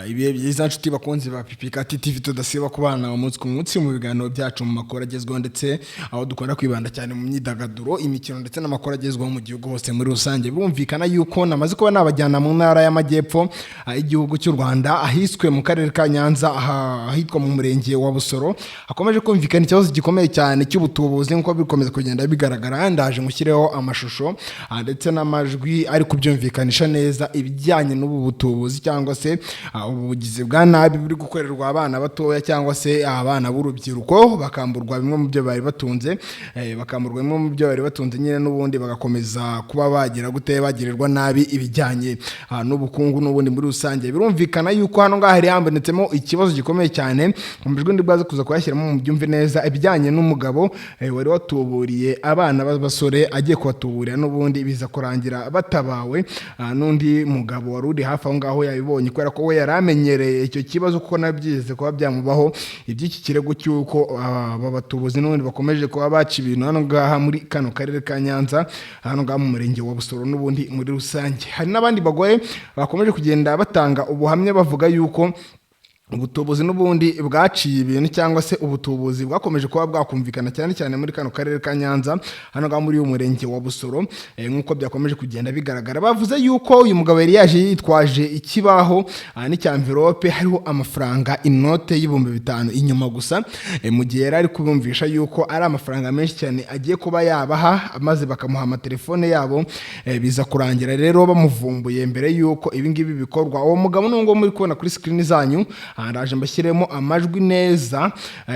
Ibihe byiza nshuti bakunzi ba Pipika TV tudasiba kubana umunsi ku munsi mu biganiro byacu mu makuru agezweho ndetse aho dukunda kwibanda cyane mu myidagaduro imikino ndetse n'amakuru agezweho mu gihugu hose muri rusange. Bumvikana yuko namaze kuba nabajyana mu ntara y'amajyepfo igihugu cy'u Rwanda ahiswe mu karere ka Nyanza ahitwa mu murenge wa Busoro hakomeje kumvikana ikibazo gikomeye cyane cy'ubutubuzi nkuko bikomeza kugenda bigaragara. Ndaje ngushyireho amashusho ndetse n'amajwi ari kubyumvikanisha neza ibijyanye n'ubu butubuzi cyangwa se ubugizi bwa nabi buri gukorerwa abana batoya cyangwa se abana b'urubyiruko bakamburwa bimwe mu byo bari batunze nyine n'ubundi bagakomeza kuba bagira gute bagirirwa nabi ibijyanye n'ubukungu n'ubundi muri rusange. Birumvikana yuko hano ngaho hari hambonetsemo ikibazo gikomeye cyane mu bijwi ndibwaze kuza kuyashyiramo mu byumve neza ibijyanye n'umugabo wari watuburiye abana b'abasore agiye kubatuburira n'ubundi biza kurangira batabawe n'undi mugabo wari uri hafi aho ngaho yabibonye kubera ko we yaramenyereye icyo kibazo kuko nabyize kuba byamubaho iby'iki kirego cy'uko babatubuzi n'ubundi bakomeje kuba baca ibintu hano ngaha muri kano karere ka Nyanza hano ngaha mu murenge wa Busoro n'ubundi muri rusange. Hari n'abandi bagore bakomeje kugenda batanga ubuhamya bavuga yuko ubutubuzi n'ubundi bwaciye ibintu cyangwa se ubutubuzi bwakomeje kuba bwakumvikana cyane cyane muri kano karere ka Nyanza hano ngaha muri uyu murenge wa Busoro nkuko byakomeje kugenda bigaragara. Bavuze yuko uyu mugabo yari yaje yitwaje ikibaho n'icyamverope hariho amafaranga inote y'ibihumbi 5 inyuma gusa mu gihe yari ari kubumvisha yuko ari amafaranga menshi cyane agiye kuba yabaha maze bakamuha amatelefone yabo biza kurangira rero bamuvumbuye mbere yuko ibingibi bikorwa. Uwo mugabo n'ubwo muri kubona kuri screen zanyu araje mbashyiremo amajwi neza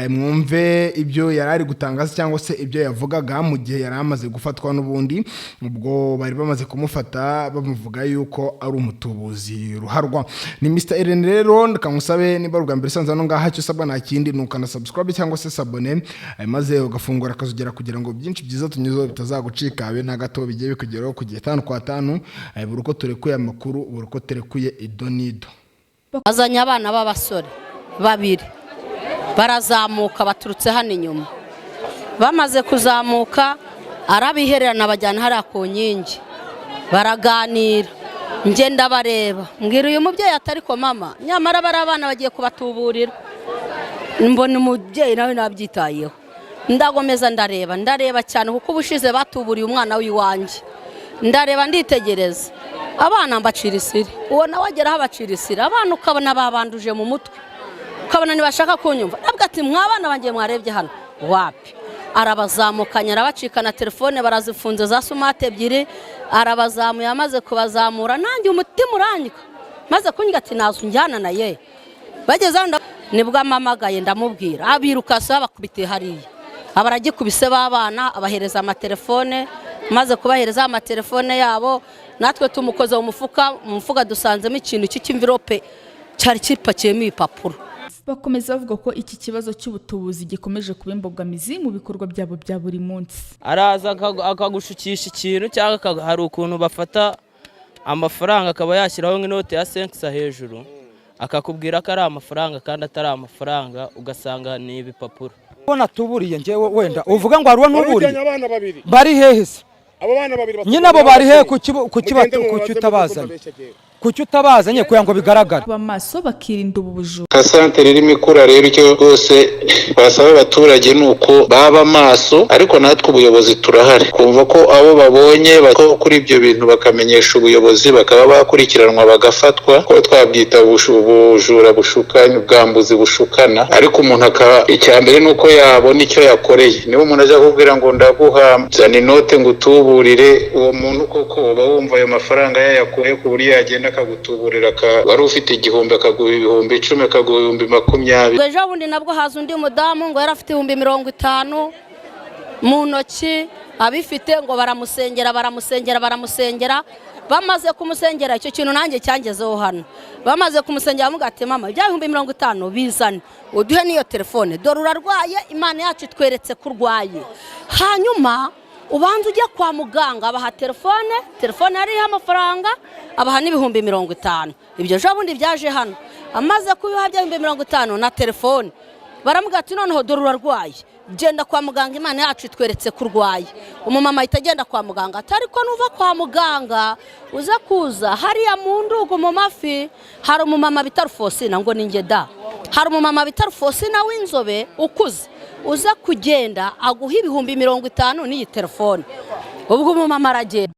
mwumve ibyo yari ari gutangaza cyangwa se ibyo yavugaga mu gihe yari amaze gufatwa n'ubundi ubwo bari bamaze kumufata bamuvuga yuko ari umutubuzi ruharwa. Ni Mr. Ellen rero ndakamusabe niba rugamba bisanzwe no ngaha cyo sabwa nakindi nukana subscribe cyangwa se sabone maze ugafungura akazugera kugira ngo byinshi byiza tunyuzo bitazagucika abe na gato bigiye bikugeraho ku gihe 5 kwa 5 buruko turekuye amakuru buruko turekuye idonido. Azanye abana b'abasore babiri barazamuka baturutse hano inyuma, bamaze kuzamuka arabihererana bajyana hariya ku nkingi baraganira ngenda bareba mbwira uyu mubyeyi atari ko mama nyamara bari abana bagiye kubatuburira mbona umubyeyi nawe nabyitayeho ndagomeza ndareba cyane kuko ubushize batuburiye umwana w'iwanjye ndareba nditegereza abana mbacira isiri uwo nawe agera abacira isiri abana ukabona babanduje mu mutwe ukabona ntibashaka kunyumva nabwo ati mwabana bangiye mwarebye hano wapi arabazamukanya arabacikana telefone barazifunze za smart ebyiri arabazamuye amaze kubazamura nanjye umutima uranyika maze kunyika ati nazo njyana na ye bageze nibwo amamagaye ndamubwira abiruka se bakubitiye hariya abaragikubise babana abahereza amatelefone maze kubahereza amatelefone yabo natwe tumukoze mu mufuka dusanzemo ikintu cy'imvirope cyari kipakiyemo ibipapuro. Bakomeza bavuga ko iki kibazo cy'ubutubuzi gikomeje kuba imbogamizi mu bikorwa byabo bya buri munsi. Araza akagushukisha ikintu cyangwa hari ukuntu bafata amafaranga akaba yashyiraho nk'inote ya 5 hejuru akakubwira ko ari amafaranga kandi atari amafaranga ugasanga ni ibipapuro. Ubona tuburiye ngewe wenda uvuga ngo haruwa ntuburiye bari hehe se abo bana babiri nyine abo bari hehe kuki utabazanye kugira ngo bigaragare bamaso bakirinda ubujura. Kasantere irimo ikura rero icyo rwose basaba abaturage nuko baba maso ariko natwe ubuyobozi turahari kumva ko abo babonye bako kuri ibyo bintu bakamenyesha ubuyobozi bakaba bakurikiranwa bagafatwa ko twabyita ubujura bushukanye ubwambuzi bushukana ariko umuntu icyambere nuko yabona icyo yakoreye niba umuntu aje kubwira ngo ndaguha zana inote ngo utuburire uwo muntu koko bawumva ayo mafaranga yayakuye ku buryo yagenda akagutuburira wari ufite igihumbi akaguha ibihumbi 10 akaguha ibihumbi 20. Ejo bundi nabwo haza undi mudamu ngo yarafite ibihumbi 50 mu ntoki abifite ngo baramusengera bamaze kumusengera icyo kintu nanjye cyangezeho hano bamaze kumusengera amuga ati mama bya ibihumbi 50 bizane uduhe niyo telefone dore urarwaye Imana yacu tweretse kurwaye hanyuma ubanza ujya kwa muganga abaha telefone hariho amafaranga abaha n'ibihumbi 50. Ibyo jo bundi byaje hano amaze kubiha bya ibihumbi 50 na telefone baramubwira ati noneho dore urarwaye genda kwa muganga Imana yacu itweretse kurwaye umumama ahita agenda kwa muganga ati ariko nuva kwa muganga uza kuza hariya mu ndugu mu mafi hari umumama bita Rufosina ngo ninjye da hari umumama bita Rufosina w'inzobe ukuze uza kugenda aguha 50,000 n'iyi telefone ubwo umumama aragenda